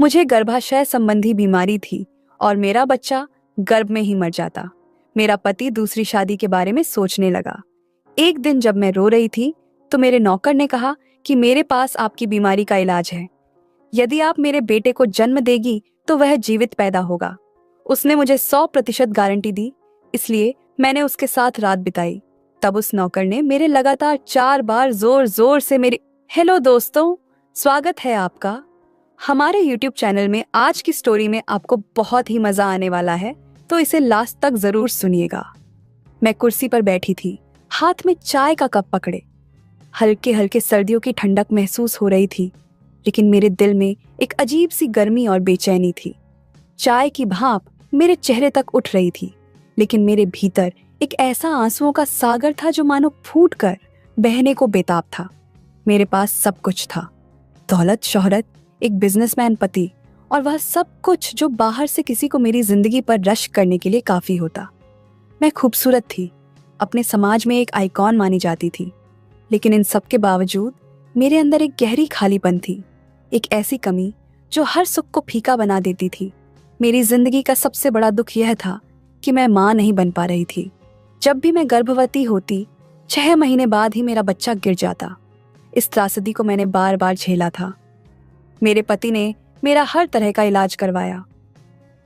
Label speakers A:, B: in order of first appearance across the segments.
A: मुझे गर्भाशय संबंधी बीमारी थी और मेरा बच्चा गर्भ में ही मर जाता। मेरा पति दूसरी शादी के बारे में सोचने लगा। एक दिन जब मैं रो रही थी तो मेरे नौकर ने कहा कि मेरे पास आपकी बीमारी का इलाज है। यदि आप मेरे बेटे को जन्म देगी तो वह जीवित पैदा होगा। उसने मुझे 100% गारंटी दी, इसलिए मैंने उसके साथ रात बिताई। तब उस नौकर ने मेरे लगातार 4 बार जोर जोर से मेरे हेलो दोस्तों, स्वागत है आपका हमारे YouTube चैनल में। आज की स्टोरी में आपको बहुत ही मजा आने वाला है, तो इसे लास्ट तक जरूर सुनिएगा। मैं कुर्सी पर बैठी थी, हाथ में चाय का कप पकड़े। हल्के हल्के सर्दियों की ठंडक महसूस हो रही थी, लेकिन मेरे दिल में एक अजीब सी गर्मी और बेचैनी थी। चाय की भाप मेरे चेहरे तक उठ रही थी, लेकिन मेरे भीतर एक ऐसा आंसुओं का सागर था जो मानो फूटकर बहने को बेताब था। मेरे पास सब कुछ था, दौलत, शोहरत, एक बिजनेसमैन पति, और वह सब कुछ जो बाहर से किसी को मेरी जिंदगी पर रश्क करने के लिए काफी होता। मैं खूबसूरत थी, अपने समाज में एक आइकॉन मानी जाती थी, लेकिन इन सब के बावजूद मेरे अंदर एक गहरी खालीपन थी, एक ऐसी कमी जो हर सुख को फीका बना देती थी। मेरी जिंदगी का सबसे बड़ा दुख यह था कि मैं मां नहीं बन पा रही थी। जब भी मैं गर्भवती होती, 6 महीने बाद ही मेरा बच्चा गिर जाता। इस त्रासदी को मैंने बार बार झेला था। मेरे पति ने मेरा हर तरह का इलाज करवाया।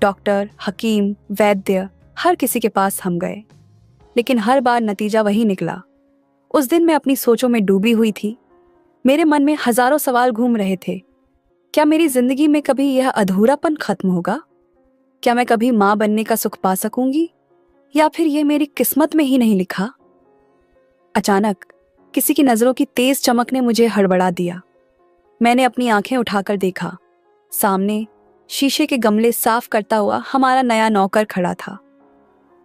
A: डॉक्टर, हकीम, वैद्य, हर किसी के पास हम गए, लेकिन हर बार नतीजा वही निकला। उस दिन मैं अपनी सोचों में डूबी हुई थी। मेरे मन में हजारों सवाल घूम रहे थे। क्या मेरी जिंदगी में कभी यह अधूरापन खत्म होगा? क्या मैं कभी मां बनने का सुख पा सकूंगी, या फिर यह मेरी किस्मत में ही नहीं लिखा? अचानक किसी की नजरों की तेज चमक ने मुझे हड़बड़ा दिया। मैंने अपनी आंखें उठाकर देखा। सामने शीशे के गमले साफ करता हुआ हमारा नया नौकर खड़ा था।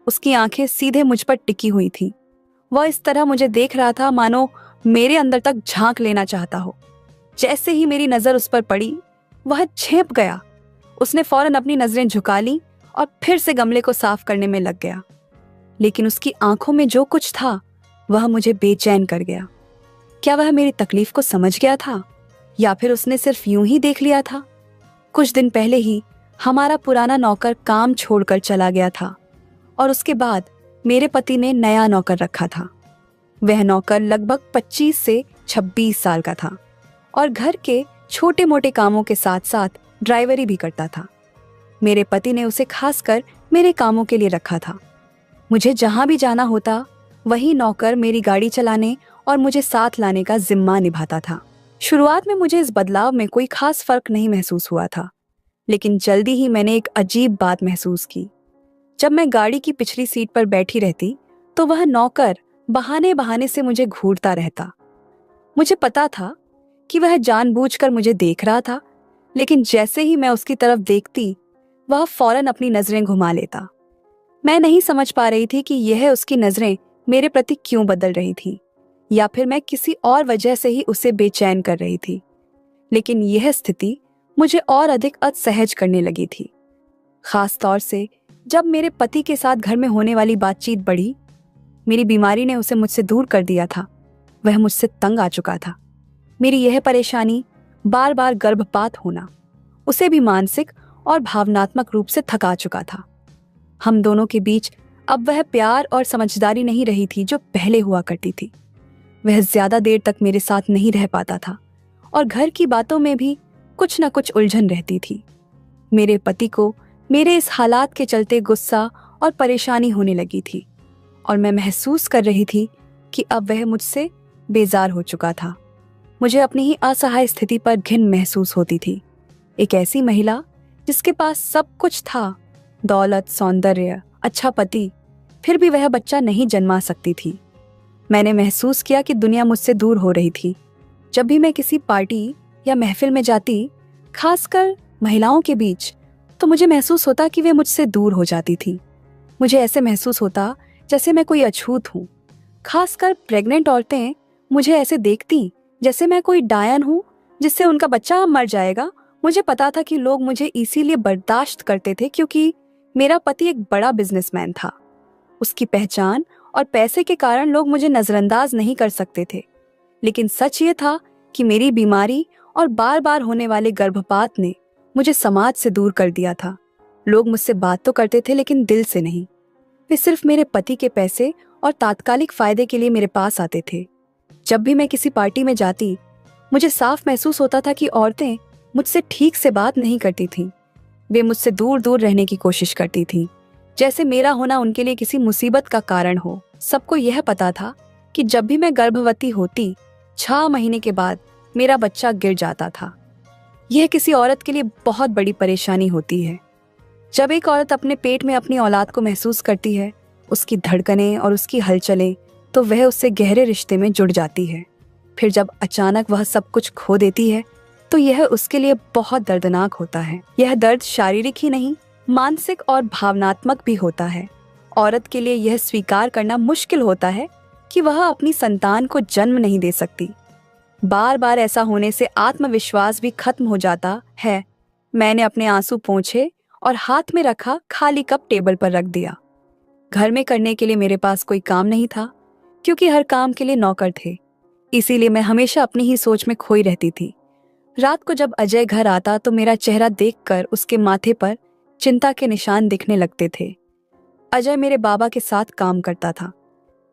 A: उसकी आंखें सीधे मुझ पर टिकी हुई थीं। वह इस तरह मुझे देख रहा था मानो मेरे अंदर तक झांक लेना चाहता हो। जैसे ही मेरी नजर उस पर पड़ी, वह झेंप गया। उसने फौरन अपनी नजरें झुका ली और फिर से गमले को साफ करने में लग गया। लेकिन उसकी आंखों में जो कुछ था वह मुझे बेचैन कर गया। क्या वह मेरी तकलीफ को समझ गया था, या फिर उसने सिर्फ यूं ही देख लिया था? कुछ दिन पहले ही हमारा पुराना नौकर काम छोड़कर चला गया था, और उसके बाद मेरे पति ने नया नौकर रखा था। वह नौकर लगभग 25 से 26 साल का था और घर के छोटे मोटे कामों के साथ साथ ड्राइवरी भी करता था। मेरे पति ने उसे खासकर मेरे कामों के लिए रखा था। मुझे जहां भी जाना होता, वही नौकर मेरी गाड़ी चलाने और मुझे साथ लाने का जिम्मा निभाता था। शुरुआत में मुझे इस बदलाव में कोई खास फर्क नहीं महसूस हुआ था, लेकिन जल्दी ही मैंने एक अजीब बात महसूस की। जब मैं गाड़ी की पिछली सीट पर बैठी रहती, तो वह नौकर बहाने बहाने से मुझे घूरता रहता। मुझे पता था कि वह जानबूझकर मुझे देख रहा था, लेकिन जैसे ही मैं उसकी तरफ देखती, वह फौरन अपनी नजरें घुमा लेता। मैं नहीं समझ पा रही थी कि यह उसकी नजरें मेरे प्रति क्यों बदल रही थी, या फिर मैं किसी और वजह से ही उसे बेचैन कर रही थी। लेकिन यह स्थिति मुझे और अधिक असहज करने लगी थी, खास तौर से जब मेरे पति के साथ घर में होने वाली बातचीत बढ़ी। मेरी बीमारी ने उसे मुझसे दूर कर दिया था। वह मुझसे तंग आ चुका था। मेरी यह परेशानी, बार बार गर्भपात होना, उसे भी मानसिक और भावनात्मक रूप से थका चुका था। हम दोनों के बीच अब वह प्यार और समझदारी नहीं रही थी जो पहले हुआ करती थी। वह ज्यादा देर तक मेरे साथ नहीं रह पाता था, और घर की बातों में भी कुछ न कुछ उलझन रहती थी। मेरे पति को मेरे इस हालात के चलते गुस्सा और परेशानी होने लगी थी, और मैं महसूस कर रही थी कि अब वह मुझसे बेजार हो चुका था। मुझे अपनी ही असहाय स्थिति पर घिन महसूस होती थी। एक ऐसी महिला जिसके पास सब कुछ था, दौलत, सौंदर्य, अच्छा पति, फिर भी वह बच्चा नहीं जन्मा सकती थी। मैंने महसूस किया कि दुनिया मुझसे दूर हो रही थी। जब भी मैं किसी पार्टी या महफिल में जाती, खासकर महिलाओं के बीच, तो मुझे महसूस होता कि वे मुझसे दूर हो जाती थी। मुझे ऐसे महसूस होता जैसे मैं कोई अछूत हूँ। खासकर प्रेग्नेंट औरतें मुझे ऐसे देखती जैसे मैं कोई डायन हूँ जिससे उनका बच्चा मर जाएगा। मुझे पता था कि लोग मुझे इसीलिए बर्दाश्त करते थे क्योंकि मेरा पति एक बड़ा बिजनेसमैन था। उसकी पहचान और पैसे के कारण लोग मुझे नजरअंदाज नहीं कर सकते थे। लेकिन सच ये था कि मेरी बीमारी और बार बार होने वाले गर्भपात ने मुझे समाज से दूर कर दिया था। लोग मुझसे बात तो करते थे लेकिन दिल से नहीं। वे सिर्फ मेरे पति के पैसे और तात्कालिक फायदे के लिए मेरे पास आते थे। जब भी मैं किसी पार्टी में जाती, मुझे साफ महसूस होता था कि औरतें मुझसे ठीक से बात नहीं करती थीं। वे मुझसे दूर दूर रहने की कोशिश करती थीं, जैसे मेरा होना उनके लिए किसी मुसीबत का कारण हो। सबको यह पता था कि जब भी मैं गर्भवती होती, 6 महीने के बाद मेरा बच्चा गिर जाता था। यह किसी औरत के लिए बहुत बड़ी परेशानी होती है। जब एक औरत अपने पेट में अपनी औलाद को महसूस करती है, उसकी धड़कनें और उसकी हलचलें, तो वह उससे गहरे रिश्ते में जुड़ जाती है। फिर जब अचानक वह सब कुछ खो देती है, तो यह उसके लिए बहुत दर्दनाक होता है। यह दर्द शारीरिक ही नहीं, मानसिक और भावनात्मक भी होता है। औरत के लिए यह स्वीकार करना मुश्किल होता है कि वह अपनी संतान को जन्म नहीं दे सकती। बार बार ऐसा होने से आत्मविश्वास भी खत्म हो जाता है। मैंने अपने आंसू पोंछे और हाथ में रखा खाली कप टेबल पर रख दिया। घर में करने के लिए मेरे पास कोई काम नहीं था, क्योंकि हर काम के लिए नौकर थे। इसीलिए मैं हमेशा अपनी ही सोच में खोई रहती थी। रात को जब अजय घर आता तो मेरा चेहरा देखकर उसके माथे पर चिंता के निशान दिखने लगते थे। अजय मेरे बाबा के साथ काम करता था।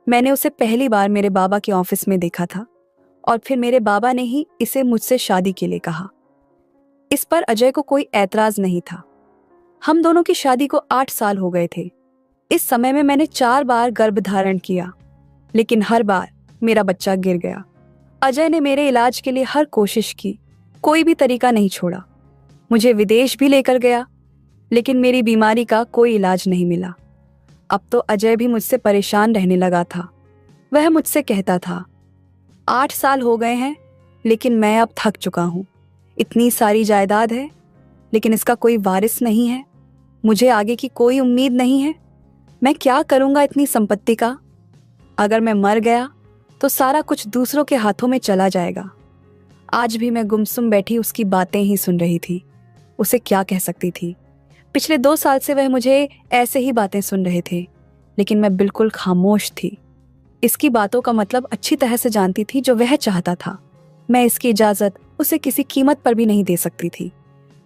A: मैंने उसे पहली बार मेरे बाबा के ऑफिस में देखा था, और फिर मेरे बाबा ने ही इसे मुझसे शादी के लिए कहा। इस पर अजय को कोई ऐतराज नहीं था। हम दोनों की शादी को 8 साल हो गए थे। इस समय में मैंने 4 बार गर्भ धारण किया, लेकिन हर बार मेरा बच्चा गिर गया। अजय ने मेरे इलाज के लिए हर कोशिश की, कोई भी तरीका नहीं छोड़ा। मुझे विदेश भी लेकर गया, लेकिन मेरी बीमारी का कोई इलाज नहीं मिला। अब तो अजय भी मुझसे परेशान रहने लगा था। वह मुझसे कहता था, 8 साल हो गए हैं, लेकिन मैं अब थक चुका हूँ। इतनी सारी जायदाद है, लेकिन इसका कोई वारिस नहीं है। मुझे आगे की कोई उम्मीद नहीं है। मैं क्या करूँगा इतनी संपत्ति का? अगर मैं मर गया तो सारा कुछ दूसरों के हाथों में चला जाएगा। आज भी मैं गुमसुम बैठी उसकी बातें ही सुन रही थी। उसे क्या कह सकती थी? पिछले 2 साल से वह मुझे ऐसे ही बातें सुन रहे थे, लेकिन मैं बिल्कुल खामोश थी। इसकी बातों का मतलब अच्छी तरह से जानती थी जो वह चाहता था। मैं इसकी इजाज़त उसे किसी कीमत पर भी नहीं दे सकती थी।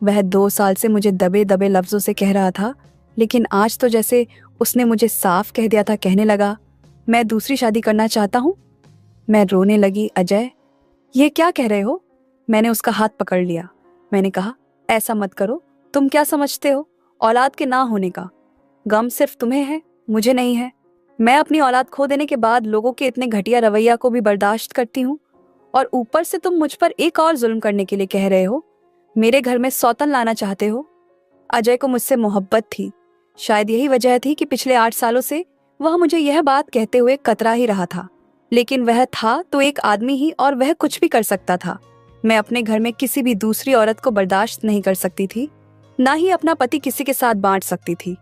A: वह 2 साल से मुझे दबे दबे लफ्ज़ों से कह रहा था, लेकिन आज तो जैसे उसने मुझे साफ कह दिया था। कहने लगा, मैं दूसरी शादी करना चाहता हूँ। मैं रोने लगी। अजय, ये क्या कह रहे हो? मैंने उसका हाथ पकड़ लिया। मैंने कहा, ऐसा मत करो। तुम क्या समझते हो औलाद के ना होने का? गम सिर्फ तुम्हें है, मुझे नहीं है। मैं अपनी औलाद खो देने के बाद लोगों के इतने घटिया रवैया को भी बर्दाश्त करती हूँ, और ऊपर से तुम मुझ पर एक और जुल्म करने के लिए कह रहे हो। मेरे घर में सौतन लाना चाहते हो। अजय को मुझसे मोहब्बत थी। शायद यही वजह थी कि पिछले 8 सालों से वह मुझे यह बात कहते हुए कतरा ही रहा था। लेकिन वह था तो एक आदमी ही, और वह कुछ भी कर सकता था। मैं अपने घर में किसी भी दूसरी औरत को बर्दाश्त नहीं कर सकती थी, ना ही अपना पति किसी के साथ बांट सकती थी।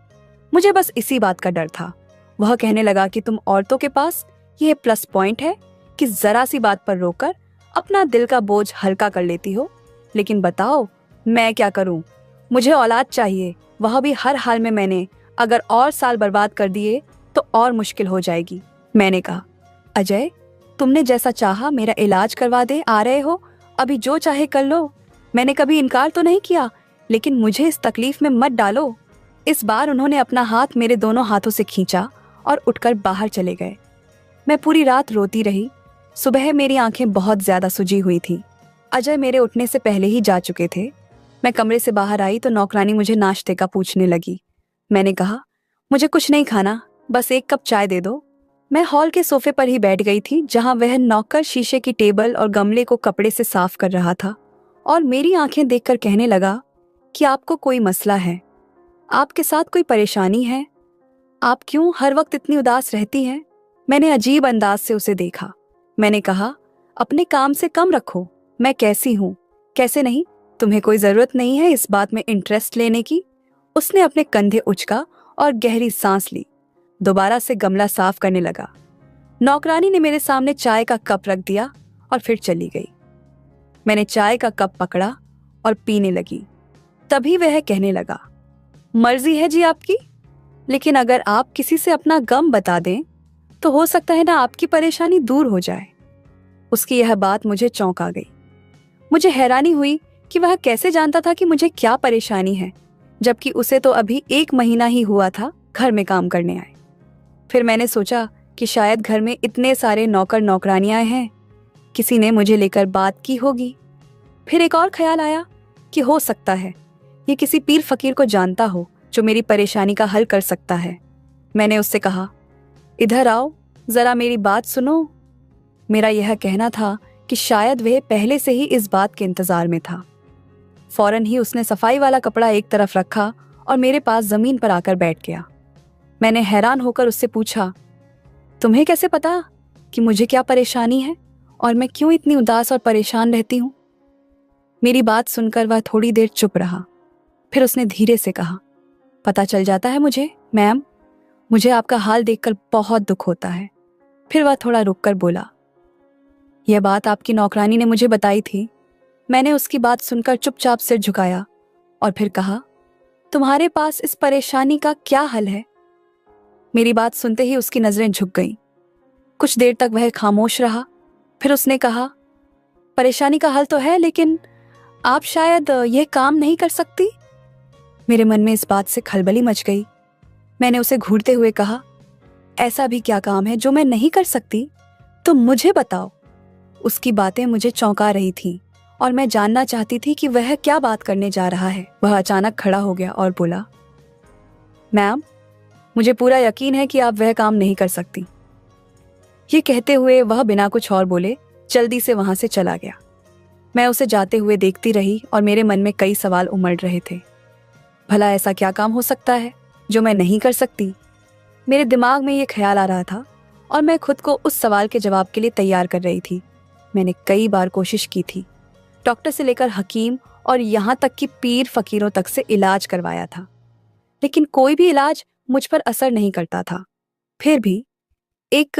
A: मुझे बस इसी बात का डर था। वह कहने लगा कि तुम औरतों के पास यह प्लस पॉइंट है कि जरा सी बात पर रोकर अपना दिल का बोझ हल्का कर लेती हो। लेकिन बताओ, मैं क्या करूं? मुझे औलाद चाहिए, वह भी हर हाल में। मैंने अगर और साल बर्बाद कर दिए तो और मुश्किल हो जाएगी। मैंने कहा, अजय, तुमने जैसा चाहा मेरा इलाज करवा दे। आ रहे हो, अभी जो चाहे कर लो। मैंने कभी इनकार तो नहीं किया, लेकिन मुझे इस तकलीफ में मत डालो। इस बार उन्होंने अपना हाथ मेरे दोनों हाथों से खींचा और उठकर बाहर चले गए। मैं पूरी रात रोती रही। सुबह मेरी आंखें बहुत ज्यादा सुजी हुई थी। अजय मेरे उठने से पहले ही जा चुके थे। मैं कमरे से बाहर आई तो नौकरानी मुझे नाश्ते का पूछने लगी। मैंने कहा, मुझे कुछ नहीं खाना, बस 1 कप चाय दे दो। मैं हॉल के सोफे पर ही बैठ गई थी, जहां वह नौकर शीशे की टेबल और गमले को कपड़े से साफ कर रहा था, और मेरी आंखें देखकर कहने लगा कि आपको कोई मसला है, आपके साथ कोई परेशानी है, आप क्यों हर वक्त इतनी उदास रहती हैं? मैंने अजीब अंदाज से उसे देखा। मैंने कहा, अपने काम से कम रखो। मैं कैसी हूँ, कैसे नहीं, तुम्हें कोई जरूरत नहीं है इस बात में इंटरेस्ट लेने की। उसने अपने कंधे उचका और गहरी सांस ली। दोबारा से गमला साफ करने लगा। नौकरानी ने मेरे सामने चाय का कप रख दिया और फिर चली गई। मैंने चाय का कप पकड़ा और पीने लगी। तभी वह कहने लगा, मर्जी है जी आपकी, लेकिन अगर आप किसी से अपना गम बता दें तो हो सकता है ना आपकी परेशानी दूर हो जाए। उसकी यह बात मुझे चौंका गई। मुझे हैरानी हुई कि वह कैसे जानता था कि मुझे क्या परेशानी है, जबकि उसे तो अभी 1 महीना ही हुआ था घर में काम करने आए। फिर मैंने सोचा कि शायद घर में इतने सारे नौकर नौकरानियां हैं, किसी ने मुझे लेकर बात की होगी। फिर एक और ख्याल आया कि हो सकता है ये किसी पीर फकीर को जानता हो जो मेरी परेशानी का हल कर सकता है। मैंने उससे कहा, इधर आओ, जरा मेरी बात सुनो। मेरा यह कहना था कि शायद वह पहले से ही इस बात के इंतजार में था। फौरन ही उसने सफाई वाला कपड़ा एक तरफ रखा और मेरे पास जमीन पर आकर बैठ गया। मैंने हैरान होकर उससे पूछा, तुम्हें कैसे पता कि मुझे क्या परेशानी है और मैं क्यों इतनी उदास और परेशान रहती हूँ? मेरी बात सुनकर वह थोड़ी देर चुप रहा। फिर उसने धीरे से कहा, पता चल जाता है मुझे, मैम, मुझे आपका हाल देखकर बहुत दुख होता है। फिर वह थोड़ा रुककर बोला, यह बात आपकी नौकरानी ने मुझे बताई थी। मैंने उसकी बात सुनकर चुपचाप सिर झुकाया और फिर कहा, तुम्हारे पास इस परेशानी का क्या हल है? मेरी बात सुनते ही उसकी नजरें झुक गईं। कुछ देर तक वह खामोश रहा। फिर उसने कहा, परेशानी का हल तो है, लेकिन आप शायद यह काम नहीं कर सकती। मेरे मन में इस बात से खलबली मच गई। मैंने उसे घूरते हुए कहा, ऐसा भी क्या काम है जो मैं नहीं कर सकती? तुम मुझे बताओ। उसकी बातें मुझे चौंका रही थीं और मैं जानना चाहती थी कि वह क्या बात करने जा रहा है। वह अचानक खड़ा हो गया और बोला, मैम, मुझे पूरा यकीन है कि आप वह काम नहीं कर सकती। ये कहते हुए वह बिना कुछ और बोले जल्दी से वहां से चला गया। मैं उसे जाते हुए देखती रही और मेरे मन में कई सवाल उमड़ रहे थे। भला ऐसा क्या काम हो सकता है जो मैं नहीं कर सकती? मेरे दिमाग में ये ख्याल आ रहा था और मैं खुद को उस सवाल के जवाब के लिए तैयार कर रही थी। मैंने कई बार कोशिश की थी, डॉक्टर से लेकर हकीम और यहाँ तक कि पीर फकीरों तक से इलाज करवाया था, लेकिन कोई भी इलाज मुझ पर असर नहीं करता था। फिर भी एक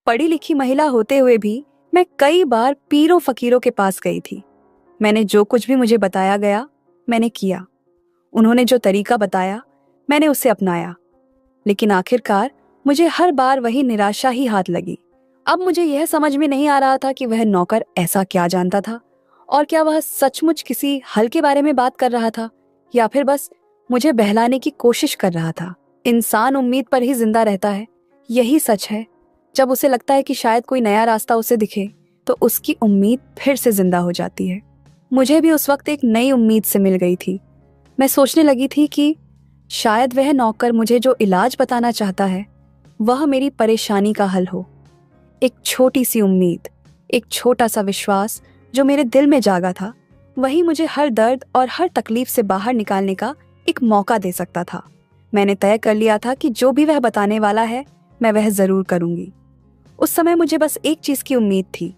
A: पढ़ी लिखी महिला होते हुए भी मैं कई बार पीरों फकीरों के पास गई थी। मैंने जो कुछ भी मुझे बताया गया मैंने किया। उन्होंने जो तरीका बताया मैंने उसे अपनाया, लेकिन आखिरकार मुझे हर बार वही निराशा ही हाथ लगी। अब मुझे यह समझ में नहीं आ रहा था कि वह नौकर ऐसा क्या जानता था, और क्या वह सचमुच किसी हल के बारे में बात कर रहा था या फिर बस मुझे बहलाने की कोशिश कर रहा था। इंसान उम्मीद पर ही जिंदा रहता है, यही सच है। जब उसे लगता है कि शायद कोई नया रास्ता उसे दिखे तो उसकी उम्मीद फिर से जिंदा हो जाती है। मुझे भी उस वक्त एक नई उम्मीद से मिल गई थी। मैं सोचने लगी थी कि शायद वह नौकर मुझे जो इलाज बताना चाहता है वह मेरी परेशानी का हल हो। एक छोटी सी उम्मीद, एक छोटा सा विश्वास जो मेरे दिल में जागा था, वही मुझे हर दर्द और हर तकलीफ से बाहर निकालने का एक मौका दे सकता था। मैंने तय कर लिया था कि जो भी वह बताने वाला है मैं वह जरूर करूंगी। उस समय मुझे बस एक चीज की उम्मीद थी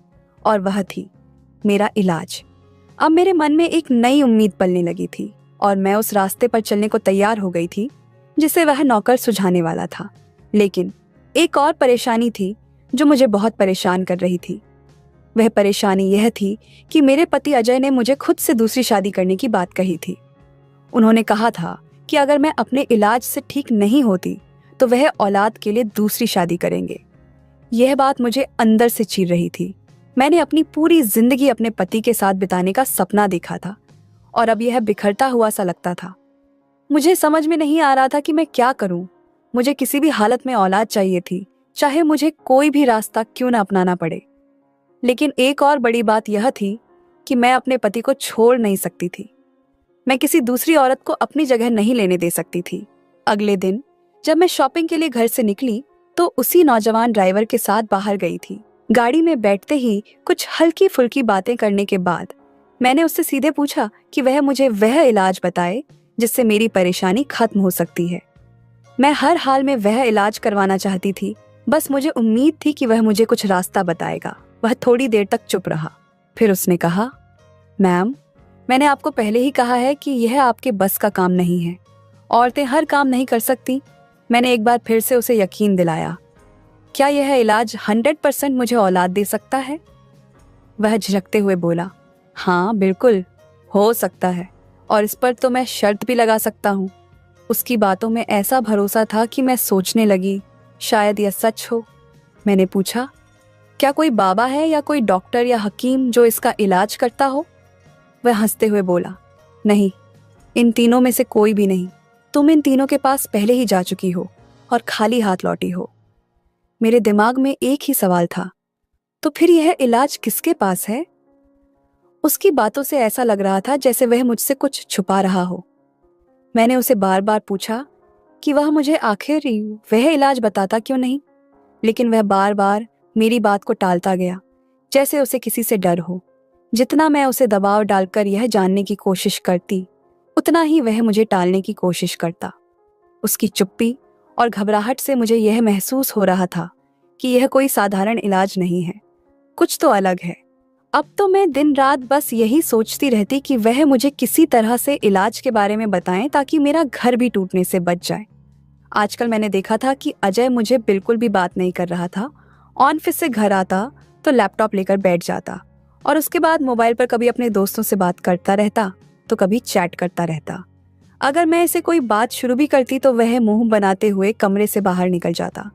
A: और वह थी मेरा इलाज। अब मेरे मन में एक नई उम्मीद पलने लगी थी और मैं उस रास्ते पर चलने को तैयार हो गई थी जिसे वह नौकर सुझाने वाला था। लेकिन एक और परेशानी थी जो मुझे बहुत परेशान कर रही थी। वह परेशानी यह थी कि मेरे पति अजय ने मुझे खुद से दूसरी शादी करने की बात कही थी। उन्होंने कहा था कि अगर मैं अपने इलाज से ठीक नहीं होती तो वह औलाद के लिए दूसरी शादी करेंगे। यह बात मुझे अंदर से चीर रही थी। मैंने अपनी पूरी जिंदगी अपने पति के साथ बिताने का सपना देखा था और अब यह बिखरता हुआ सा लगता था। मुझे समझ में नहीं आ रहा था कि मैं क्या करूं। मुझे किसी भी हालत में औलाद चाहिए थी, चाहे मुझे कोई भी रास्ता क्यों न अपनाना पड़े। लेकिन एक और बड़ी बात यह थी कि मैं अपने पति को छोड़ नहीं सकती थी। मैं किसी दूसरी औरत को अपनी जगह नहीं लेने दे सकती थी। अगले दिन जब मैं शॉपिंग के लिए घर से निकली तो उसी नौजवान ड्राइवर के साथ बाहर गई थी। गाड़ी में बैठते ही कुछ हल्की फुल्की बातें करने के बाद मैंने उससे सीधे पूछा कि वह मुझे वह इलाज बताए जिससे मेरी परेशानी खत्म हो सकती है। मैं हर हाल में वह इलाज करवाना चाहती थी, बस मुझे उम्मीद थी कि वह मुझे कुछ रास्ता बताएगा। वह थोड़ी देर तक चुप रहा। फिर उसने कहा, मैम, मैंने आपको पहले ही कहा है कि यह आपके बस का काम नहीं है। औरतें हर काम नहीं कर सकती। मैंने एक बार फिर से उसे यकीन दिलाया। क्या यह इलाज 100% मुझे औलाद दे सकता है? वह झिझकते हुए बोला, हाँ बिल्कुल हो सकता है, और इस पर तो मैं शर्त भी लगा सकता हूँ। उसकी बातों में ऐसा भरोसा था कि मैं सोचने लगी शायद यह सच हो। मैंने पूछा, क्या कोई बाबा है या कोई डॉक्टर या हकीम जो इसका इलाज करता हो? वह हंसते हुए बोला, नहीं, इन तीनों में से कोई भी नहीं। तुम इन तीनों के पास पहले ही जा चुकी हो और खाली हाथ लौटी हो। मेरे दिमाग में एक ही सवाल था, तो फिर यह इलाज किसके पास है? उसकी बातों से ऐसा लग रहा था जैसे वह मुझसे कुछ छुपा रहा हो। मैंने उसे बार बार पूछा कि वह मुझे आखिर वह इलाज बताता क्यों नहीं, लेकिन वह बार बार मेरी बात को टालता गया, जैसे उसे किसी से डर हो। जितना मैं उसे दबाव डालकर यह जानने की कोशिश करती, उतना ही वह मुझे टालने की कोशिश करता। उसकी चुप्पी और घबराहट से मुझे यह महसूस हो रहा था कि यह कोई साधारण इलाज नहीं है, कुछ तो अलग है। अब तो मैं दिन रात बस यही सोचती रहती कि वह मुझे किसी तरह से इलाज के बारे में बताएं ताकि मेरा घर भी टूटने से बच जाए। आजकल मैंने देखा था कि अजय मुझे बिल्कुल भी बात नहीं कर रहा था। ऑफिस से घर आता तो लैपटॉप लेकर बैठ जाता और उसके बाद मोबाइल पर कभी अपने दोस्तों से बात करता रहता तो कभी चैट करता रहता। अगर मैं इसे कोई बात शुरू भी करती तो वह मुंह बनाते हुए कमरे से बाहर निकल जाता।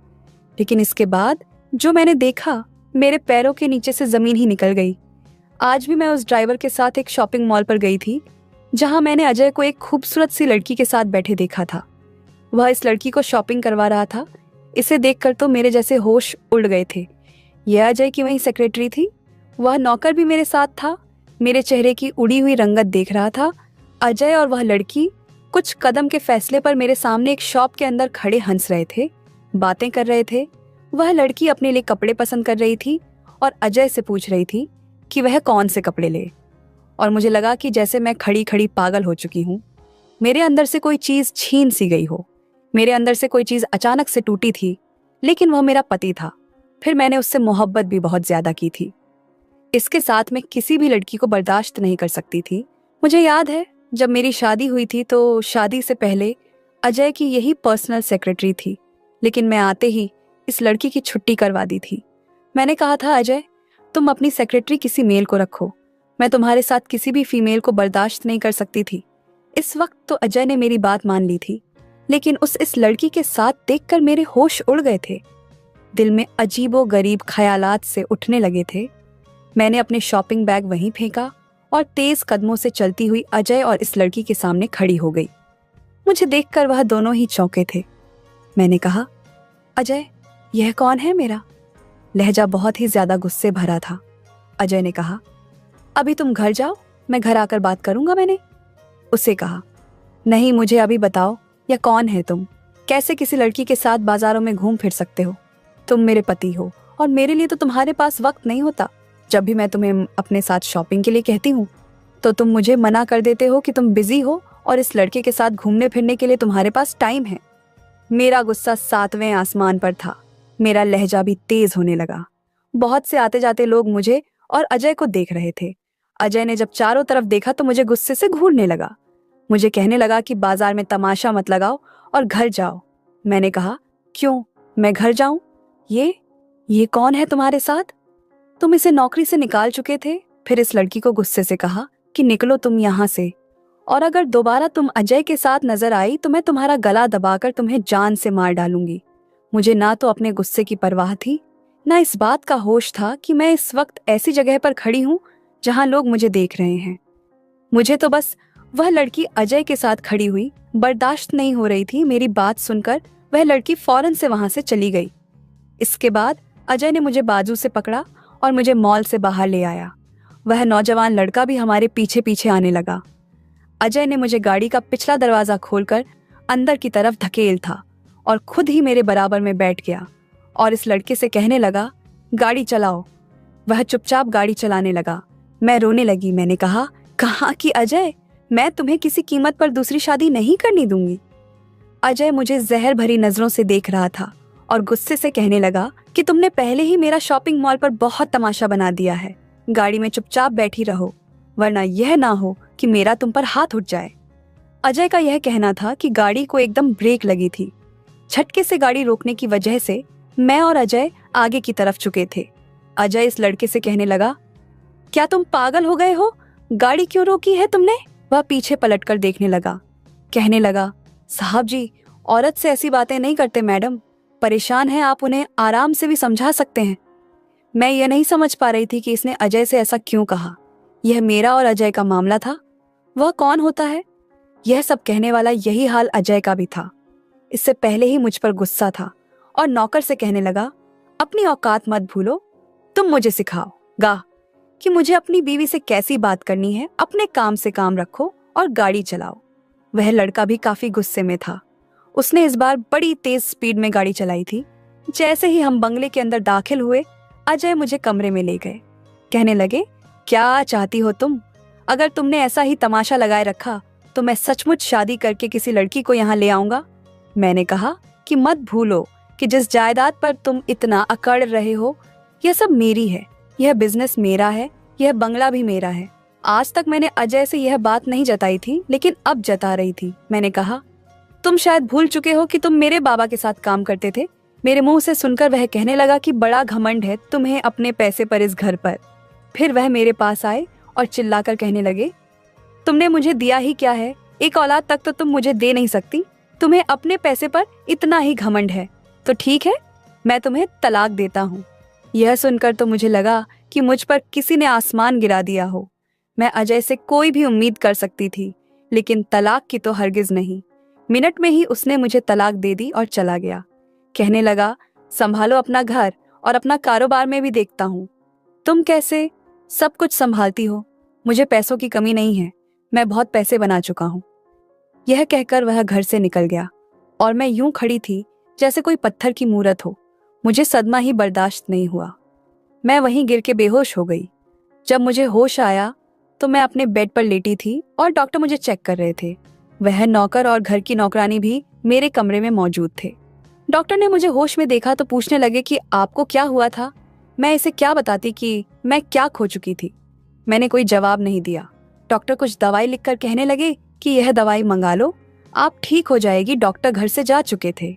A: लेकिन इसके बाद जो मैंने देखा, मेरे पैरों के नीचे से जमीन ही निकल गई। आज भी मैं उस ड्राइवर के साथ एक शॉपिंग मॉल पर गई थी जहां मैंने अजय को एक खूबसूरत सी लड़की के साथ बैठे देखा था। वह इस लड़की को शॉपिंग करवा रहा था। इसे देखकर तो मेरे जैसे होश उड़ गए थे। यह अजय की वही सेक्रेटरी थी। वह नौकर भी मेरे साथ था। मेरे चेहरे की उड़ी हुई रंगत देख रहा था। अजय और वह लड़की कुछ कदम के फैसले पर मेरे सामने एक शॉप के अंदर खड़े हंस रहे थे, बातें कर रहे थे। वह लड़की अपने लिए कपड़े पसंद कर रही थी और अजय से पूछ रही थी कि वह कौन से कपड़े ले। और मुझे लगा कि जैसे मैं खड़ी खड़ी पागल हो चुकी हूँ। मेरे अंदर से कोई चीज़ छीन सी गई हो। मेरे अंदर से कोई चीज़ अचानक से टूटी थी, लेकिन वह मेरा पति था। फिर मैंने उससे मोहब्बत भी बहुत ज़्यादा की थी। इसके साथ मैं किसी भी लड़की को बर्दाश्त नहीं कर सकती थी। मुझे याद है जब मेरी शादी हुई थी तो शादी से पहले अजय की यही पर्सनल सेक्रेटरी थी, लेकिन मैं आते ही इस लड़की की छुट्टी करवा दी थी। मैंने कहा था, अजय तुम अपनी सेक्रेटरी किसी मेल को रखो, मैं तुम्हारे साथ किसी भी फीमेल को बर्दाश्त नहीं कर सकती थी। इस वक्त तो अजय ने मेरी बात मान ली थी, लेकिन इस लड़की के साथ देखकर मेरे होश उड़ गए थे। दिल में अजीबो गरीब ख्यालात से उठने लगे थे। मैंने अपने शॉपिंग बैग वहीं फेंका और तेज कदमों से चलती हुई अजय और इस लड़की के सामने खड़ी हो गई। मुझे देखकर वह दोनों ही चौंके थे। मैंने कहा, अजय यह कौन है मेरा? लहजा बहुत ही ज्यादा गुस्से भरा था। अजय ने कहा, अभी तुम घर जाओ, मैं घर आकर बात करूंगा। मैंने उसे कहा, नहीं, मुझे अभी बताओ, या कौन है तुम? कैसे किसी लड़की के साथ बाजारों में घूम फिर सकते हो? तुम मेरे पति हो और मेरे लिए तो तुम्हारे पास वक्त नहीं होता। जब भी मैं तुम्हें अपने साथ शॉपिंग के लिए कहती हूँ तो तुम मुझे मना कर देते हो कि तुम बिजी हो और इस लड़के के साथ घूमने फिरने के लिए तुम्हारे पास टाइम है। मेरा गुस्सा 7वें आसमान पर था। मेरा लहजा भी तेज होने लगा। बहुत से आते जाते लोग मुझे और अजय को देख रहे थे। अजय ने जब चारों तरफ देखा तो मुझे गुस्से से घूरने लगा। मुझे कहने लगा कि बाजार में तमाशा मत लगाओ और घर जाओ। मैंने कहा, क्यों मैं घर जाऊं? ये कौन है तुम्हारे साथ? तुम इसे नौकरी से निकाल चुके थे। फिर इस लड़की को गुस्से से कहा कि निकलो तुम यहाँ से, और अगर दोबारा तुम अजय के साथ नजर आई तो मैं तुम्हारा गला दबाकर तुम्हें जान से मार डालूंगी। मुझे ना तो अपने गुस्से की परवाह थी, ना इस बात का होश था कि मैं इस वक्त ऐसी जगह पर खड़ी हूं जहां लोग मुझे देख रहे हैं। मुझे तो बस वह लड़की अजय के साथ खड़ी हुई बर्दाश्त नहीं हो रही थी। मेरी बात सुनकर वह लड़की फौरन से वहां से चली गई। इसके बाद अजय ने मुझे बाजू से पकड़ा और मुझे मॉल से बाहर ले आया। वह नौजवान लड़का भी हमारे पीछे पीछे आने लगा। अजय ने मुझे गाड़ी का पिछला दरवाजा खोलकर अंदर की तरफ धकेल था और खुद ही मेरे बराबर में बैठ गया और इस लड़के से कहने लगा, गाड़ी चलाओ। वह चुपचाप गाड़ी चलाने लगा। मैं रोने लगी। मैंने कहा कि अजय, मैं तुम्हें किसी कीमत पर दूसरी शादी नहीं करने दूंगी। अजय मुझे जहर भरी नजरों से देख रहा था और गुस्से से कहने लगा कि तुमने पहले ही मेरा शॉपिंग मॉल पर बहुत तमाशा बना दिया है। गाड़ी में चुपचाप बैठी रहो, वरना यह ना हो कि मेरा तुम पर हाथ उठ जाए। अजय का यह कहना था कि गाड़ी को एकदम ब्रेक लगी थी। झटके से गाड़ी रोकने की वजह से मैं और अजय आगे की तरफ झुके थे। अजय इस लड़के से कहने लगा, क्या तुम पागल हो गए हो? गाड़ी क्यों रोकी है तुमने? वह पीछे पलटकर देखने लगा। कहने लगा, साहब जी, औरत से ऐसी बातें नहीं करते मैडम। परेशान हैं आप, उन्हें आराम से भी समझा सकते हैं। मैं यह नहीं समझ पा रही थी कि इसने अजय से ऐसा क्यों कहा। यह मेरा और अजय का मामला था। वह कौन होता है? यह सब कहने वाला यही हाल अजय का भी था। इससे पहले ही मुझ पर गुस्सा था और नौकर से कहने लगा, अपनी औकात मत भूलो, तुम मुझे सिखाओगा कि मुझे अपनी बीवी से कैसी बात करनी है। अपने काम से काम रखो और गाड़ी चलाओ। वह लड़का भी काफी गुस्से में था। उसने इस बार बड़ी तेज स्पीड में गाड़ी चलाई थी। जैसे ही हम बंगले के अंदर दाखिल हुए, अजय मुझे कमरे में ले गए। कहने लगे, क्या चाहती हो तुम? अगर तुमने ऐसा ही तमाशा लगाए रखा तो मैं सचमुच शादी करके किसी लड़की को यहाँ ले आऊंगा। मैंने कहा कि मत भूलो कि जिस जायदाद पर तुम इतना अकड़ रहे हो, यह सब मेरी है। यह बिजनेस मेरा है, यह बंगला भी मेरा है। आज तक मैंने अजय से यह बात नहीं जताई थी, लेकिन अब जता रही थी। मैंने कहा, तुम शायद भूल चुके हो कि तुम मेरे बाबा के साथ काम करते थे। मेरे मुंह से सुनकर वह कहने लगा कि बड़ा घमंड है तुम्हें अपने पैसे पर, इस घर पर। फिर वह मेरे पास आए और चिल्लाकर कहने लगे, तुमने मुझे दिया ही क्या है? एक औलाद तक तो तुम मुझे दे नहीं सकती। तुम्हें अपने पैसे पर इतना ही घमंड है तो ठीक है, मैं तुम्हें तलाक देता हूँ। यह सुनकर तो मुझे लगा कि मुझ पर किसी ने आसमान गिरा दिया हो। मैं अजय से कोई भी उम्मीद कर सकती थी, लेकिन तलाक की तो हरगिज नहीं। मिनट में ही उसने मुझे तलाक दे दी और चला गया। कहने लगा, संभालो अपना घर और अपना कारोबार में भी देखता हूँ। तुम कैसे सब कुछ संभालती हो? मुझे पैसों की कमी नहीं है, मैं बहुत पैसे बना चुका हूँ। यह कहकर वह घर से निकल गया और मैं यूं खड़ी थी जैसे कोई पत्थर की मूरत हो। मुझे सदमा ही बर्दाश्त नहीं हुआ। मैं वहीं गिर के बेहोश हो गई। जब मुझे होश आया तो मैं अपने बेड पर लेटी थी और डॉक्टर मुझे चेक कर रहे थे। वह नौकर और घर की नौकरानी भी मेरे कमरे में मौजूद थे। डॉक्टर ने मुझे होश में देखा तो पूछने लगे कि आपको क्या हुआ था। मैं इसे क्या बताती कि मैं क्या खो चुकी थी। मैंने कोई जवाब नहीं दिया। डॉक्टर कुछ दवाई लिखकर कहने लगे कि यह दवाई मंगा लो, आप ठीक हो जाएगी। डॉक्टर घर से जा चुके थे।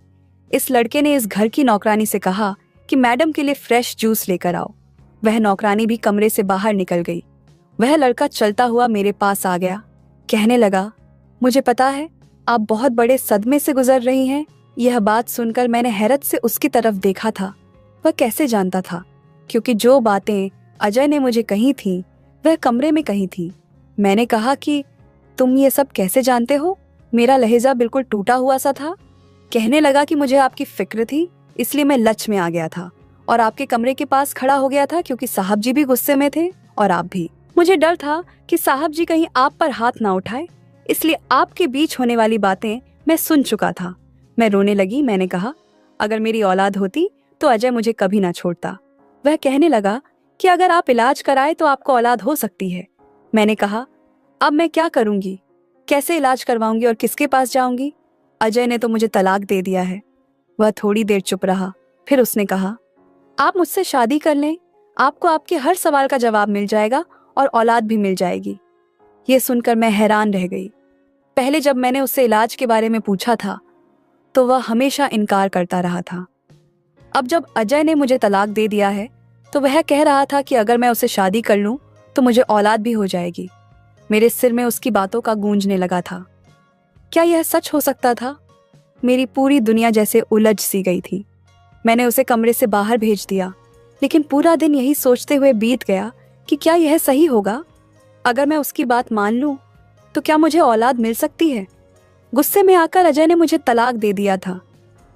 A: इस लड़के ने इस घर की नौकरानी से कहा कि मैडम के लिए फ्रेश जूस लेकर आओ। वह नौकरानी भी कमरे से बाहर निकल गई। वह लड़का चलता हुआ मेरे पास आ गया। कहने लगा, मुझे पता है आप बहुत बड़े सदमे से गुजर रही हैं। यह बात सुनकर मैंने हैरत से उसकी तरफ देखा था। वह कैसे जानता था? क्योंकि जो बातें अजय ने मुझे कही थी वह कमरे में कही थी। मैंने कहा कि तुम ये सब कैसे जानते हो? मेरा लहजा बिल्कुल टूटा हुआ सा था। कहने लगा कि मुझे आपकी फिक्र थी, इसलिए मैं लच में आ गया था और आपके कमरे के पास खड़ा हो गया था, क्योंकि साहब जी भी गुस्से में थे और आप भी। मुझे डर था कि साहब जी कहीं आप पर हाथ ना उठाए, इसलिए आपके बीच होने वाली बातें मैं सुन चुका था। मैं रोने लगी। मैंने कहा, अगर मेरी औलाद होती तो अजय मुझे कभी ना छोड़ता। वह कहने लगा कि अगर आप इलाज कराए तो आपको औलाद हो सकती है। मैंने कहा, अब मैं क्या करूंगी? कैसे इलाज करवाऊंगी और किसके पास जाऊंगी? अजय ने तो मुझे तलाक दे दिया है। वह थोड़ी देर चुप रहा, फिर उसने कहा, आप मुझसे शादी कर लें, आपको आपके हर सवाल का जवाब मिल जाएगा और औलाद भी मिल जाएगी। ये सुनकर मैं हैरान रह गई। पहले जब मैंने उससे इलाज के बारे में पूछा था तो वह हमेशा इनकार करता रहा था। अब जब अजय ने मुझे तलाक दे दिया है तो वह कह रहा था कि अगर मैं उससे शादी कर लूं तो मुझे औलाद भी हो जाएगी। मेरे सिर में उसकी बातों का गूंजने लगा था। क्या यह सच हो सकता था? मेरी पूरी दुनिया जैसे उलझ सी गई थी। मैंने उसे कमरे से बाहर भेज दिया, लेकिन पूरा दिन यही सोचते हुए बीत गया कि क्या यह सही होगा? अगर मैं उसकी बात मान लूं तो क्या मुझे औलाद मिल सकती है? गुस्से में आकर अजय ने मुझे तलाक दे दिया था,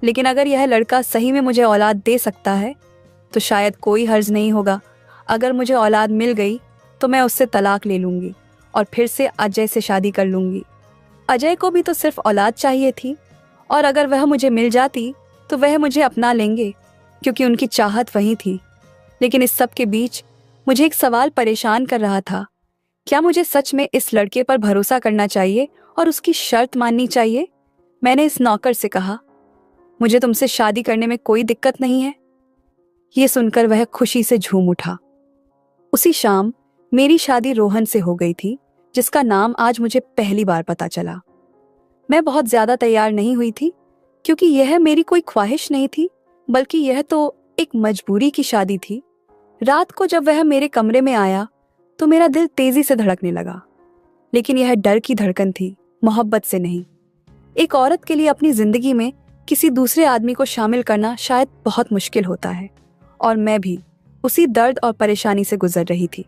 A: लेकिन अगर यह लड़का सही में मुझे औलाद दे सकता है तो शायद कोई हर्ज नहीं होगा। अगर मुझे औलाद मिल गई तो मैं उससे तलाक ले लूंगी और फिर से अजय से शादी कर लूंगी। अजय को भी तो सिर्फ औलाद चाहिए थी, और अगर वह मुझे मिल जाती तो वह मुझे अपना लेंगे, क्योंकि उनकी चाहत वही थी। लेकिन इस सब के बीच मुझे एक सवाल परेशान कर रहा था। क्या मुझे सच में इस लड़के पर भरोसा करना चाहिए और उसकी शर्त माननी चाहिए? मैंने इस नौकर से कहा, मुझे तुमसे शादी करने में कोई दिक्कत नहीं है। ये सुनकर वह खुशी से झूम उठा। उसी शाम मेरी शादी रोहन से हो गई थी, जिसका नाम आज मुझे पहली बार पता चला। मैं बहुत ज्यादा तैयार नहीं हुई थी, क्योंकि यह मेरी कोई ख्वाहिश नहीं थी, बल्कि यह तो एक मजबूरी की शादी थी। रात को जब वह मेरे कमरे में आया तो मेरा दिल तेजी से धड़कने लगा, लेकिन यह डर की धड़कन थी, मोहब्बत से नहीं। एक औरत के लिए अपनी जिंदगी में किसी दूसरे आदमी को शामिल करना शायद बहुत मुश्किल होता है, और मैं भी उसी दर्द और परेशानी से गुजर रही थी।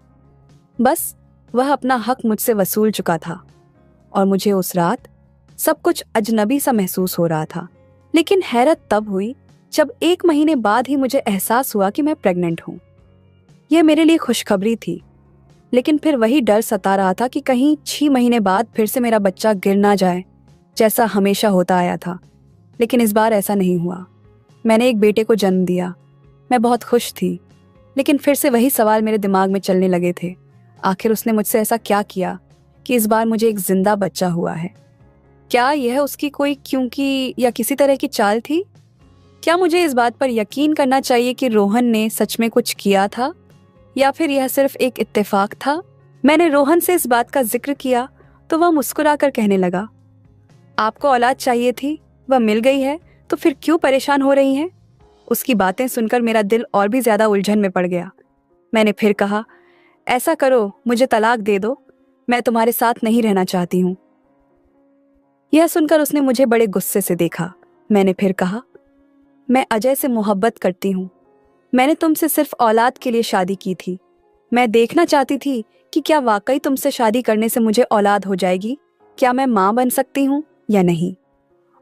A: बस वह अपना हक मुझसे वसूल चुका था और मुझे उस रात सब कुछ अजनबी सा महसूस हो रहा था। लेकिन हैरत तब हुई जब 1 महीने बाद ही मुझे एहसास हुआ कि मैं प्रेग्नेंट हूँ। यह मेरे लिए खुशखबरी थी, लेकिन फिर वही डर सता रहा था कि कहीं 6 महीने बाद फिर से मेरा बच्चा गिर ना जाए, जैसा हमेशा होता आया था। लेकिन इस बार ऐसा नहीं हुआ। मैंने एक बेटे को जन्म दिया। मैं बहुत खुश थी, लेकिन फिर से वही सवाल मेरे दिमाग में चलने लगे थे। आखिर उसने मुझसे ऐसा क्या किया कि इस बार मुझे एक जिंदा बच्चा हुआ है? क्या यह उसकी कोई क्योंकि या किसी तरह की चाल थी? क्या मुझे इस बात पर यकीन करना चाहिए कि रोहन ने सच में कुछ किया था, या फिर यह सिर्फ एक इत्तेफाक था? मैंने रोहन से इस बात का जिक्र किया तो वह मुस्कुराकर कहने लगा, आपको औलाद चाहिए थी, वह मिल गई है, तो फिर क्यों परेशान हो रही हैं? उसकी बातें सुनकर मेरा दिल और भी ज्यादा उलझन में पड़ गया। मैंने फिर कहा, ऐसा करो, मुझे तलाक दे दो, मैं तुम्हारे साथ नहीं रहना चाहती हूँ। यह सुनकर उसने मुझे बड़े गुस्से से देखा। मैंने फिर कहा, मैं अजय से मोहब्बत करती हूँ। मैंने तुमसे सिर्फ औलाद के लिए शादी की थी। मैं देखना चाहती थी कि क्या वाकई तुमसे शादी करने से मुझे औलाद हो जाएगी, क्या मैं माँ बन सकती हूँ या नहीं।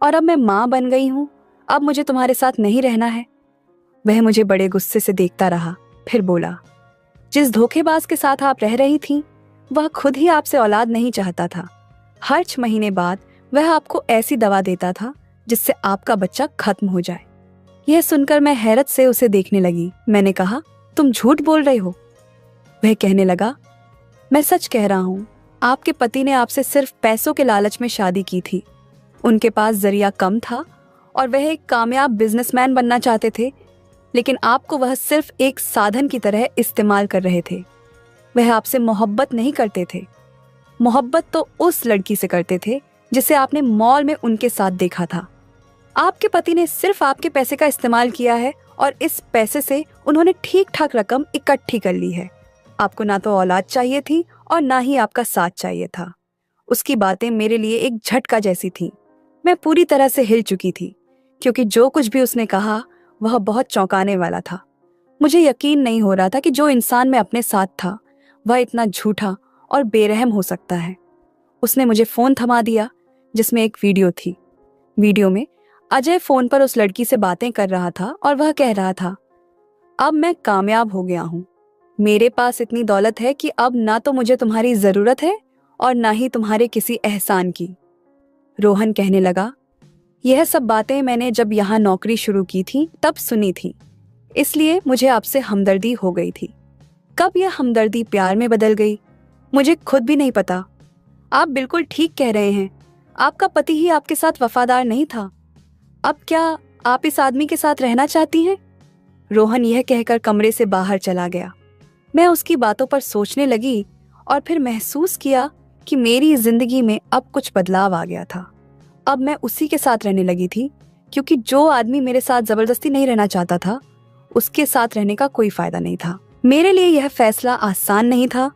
A: और अब मैं माँ बन गई हूँ, अब मुझे तुम्हारे साथ नहीं रहना है। वह मुझे बड़े गुस्से से देखता रहा, फिर बोला, जिस धोखेबाज के साथ आप रह रही थीं, वह खुद ही आपसे औलाद नहीं चाहता था। हर 6 महीने बाद वह आपको ऐसी दवा देता था जिससे आपका बच्चा खत्म हो जाए। यह सुनकर मैं हैरत से उसे देखने लगी। मैंने कहा, तुम झूठ बोल रही हो? वह कहने लगा, मैं सच कह रहा हूँ। आपके पति ने आपसे सिर्फ पैसों के लालच में शादी की थी। उनके पास जरिया कम था और वह एक कामयाब बिजनेसमैन बनना चाहते थे, लेकिन आपको वह सिर्फ एक साधन की तरह इस्तेमाल कर रहे थे। वह आपसे मोहब्बत नहीं करते थे। मोहब्बत तो उस लड़की से करते थे जिसे आपने मॉल में उनके साथ देखा था। आपके पति ने सिर्फ आपके पैसे का इस्तेमाल किया है और इस पैसे से उन्होंने ठीक ठाक रकम इकट्ठी कर ली है। आपको ना तो औलाद चाहिए थी और ना ही आपका साथ चाहिए था। उसकी बातें मेरे लिए एक झटका जैसी थीं। मैं पूरी तरह से हिल चुकी थी, क्योंकि जो कुछ भी उसने कहा वह बहुत चौंकाने वाला था। मुझे यकीन नहीं हो रहा था कि जो इंसान मैं अपने साथ था वह इतना झूठा और बेरहम हो सकता है। उसने मुझे फोन थमा दिया जिसमें एक वीडियो थी। वीडियो में अजय फोन पर उस लड़की से बातें कर रहा था और वह कह रहा था, अब मैं कामयाब हो गया हूँ। मेरे पास इतनी दौलत है कि अब ना तो मुझे तुम्हारी जरूरत है और ना ही तुम्हारे किसी एहसान की। रोहन कहने लगा, यह सब बातें मैंने जब यहाँ नौकरी शुरू की थी तब सुनी थी, इसलिए मुझे आपसे हमदर्दी हो गई थी। कब यह हमदर्दी प्यार में बदल गई, मुझे खुद भी नहीं पता। आप बिल्कुल ठीक कह रहे हैं, आपका पति ही आपके साथ वफादार नहीं था। अब क्या आप इस आदमी के साथ रहना चाहती हैं? रोहन यह कहकर कमरे से बाहर चला गया। मैं उसकी बातों पर सोचने लगी और फिर महसूस किया कि मेरी जिंदगी में अब कुछ बदलाव आ गया था। अब मैं उसी के साथ रहने लगी थी, क्योंकि जो आदमी मेरे साथ जबरदस्ती नहीं रहना चाहता था उसके साथ रहने का कोई फायदा नहीं था। मेरे लिए यह फैसला आसान नहीं था,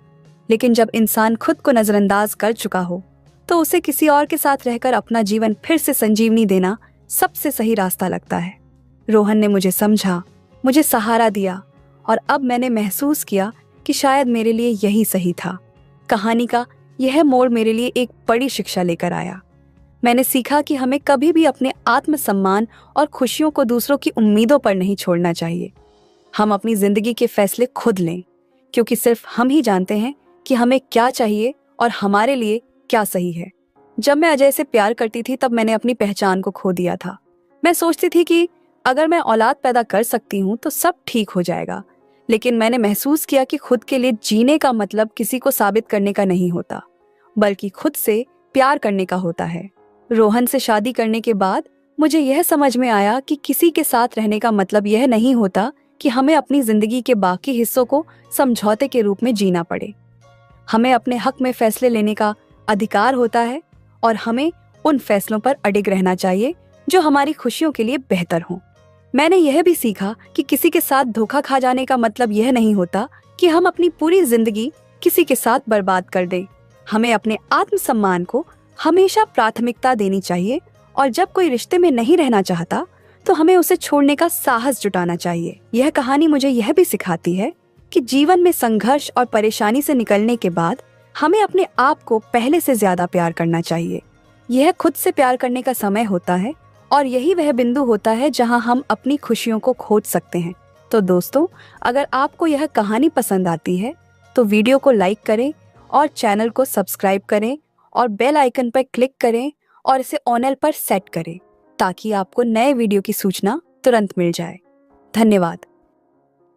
A: लेकिन जब इंसान खुद को नजरअंदाज कर चुका हो तो उसे किसी और के साथ रहकर अपना जीवन फिर से संजीवनी देना सबसे सही रास्ता लगता है। रोहन ने मुझे समझा, मुझे सहारा दिया और अब मैंने महसूस किया कि शायद मेरे लिए यही सही था। कहानी का यह मोड़ मेरे लिए एक बड़ी शिक्षा लेकर आया। मैंने सीखा कि हमें कभी भी अपने आत्मसम्मान और खुशियों को दूसरों की उम्मीदों पर नहीं छोड़ना चाहिए। हम अपनी जिंदगी के फैसले खुद लें, क्योंकि सिर्फ हम ही जानते हैं कि हमें क्या चाहिए और हमारे लिए क्या सही है। जब मैं अजय से प्यार करती थी तब मैंने अपनी पहचान को खो दिया था। मैं सोचती थी कि अगर मैं औलाद पैदा कर सकती हूँ तो सब ठीक हो जाएगा, लेकिन मैंने महसूस किया कि खुद के लिए जीने का मतलब किसी को साबित करने का नहीं होता, बल्कि खुद से प्यार करने का होता है। रोहन से शादी करने के बाद मुझे यह समझ में आया कि किसी के साथ रहने का मतलब यह नहीं होता कि हमें अपनी जिंदगी के बाकी हिस्सों को समझौते के रूप में जीना पड़े। हमें अपने हक में फैसले लेने का अधिकार होता है और हमें उन फैसलों पर अडिग रहना चाहिए जो हमारी खुशियों के लिए बेहतर हों। मैंने यह भी सीखा कि किसी के साथ धोखा खा जाने का मतलब यह नहीं होता कि हम अपनी पूरी जिंदगी किसी के साथ बर्बाद कर दें। हमें अपने आत्मसम्मान को हमेशा प्राथमिकता देनी चाहिए और जब कोई रिश्ते में नहीं रहना चाहता तो हमें उसे छोड़ने का साहस जुटाना चाहिए। यह कहानी मुझे यह भी सिखाती है कि जीवन में संघर्ष और परेशानी से निकलने के बाद हमें अपने आप को पहले से ज्यादा प्यार करना चाहिए। यह खुद से प्यार करने का समय होता है और यही वह बिंदु होता है जहां हम अपनी खुशियों को खोज सकते हैं। तो दोस्तों, अगर आपको यह कहानी पसंद आती है तो वीडियो को लाइक करें और चैनल को सब्सक्राइब करें और बेल आइकन पर क्लिक करें और इसे ऑल पर सेट करें ताकि आपको नए वीडियो की सूचना तुरंत मिल जाए। धन्यवाद।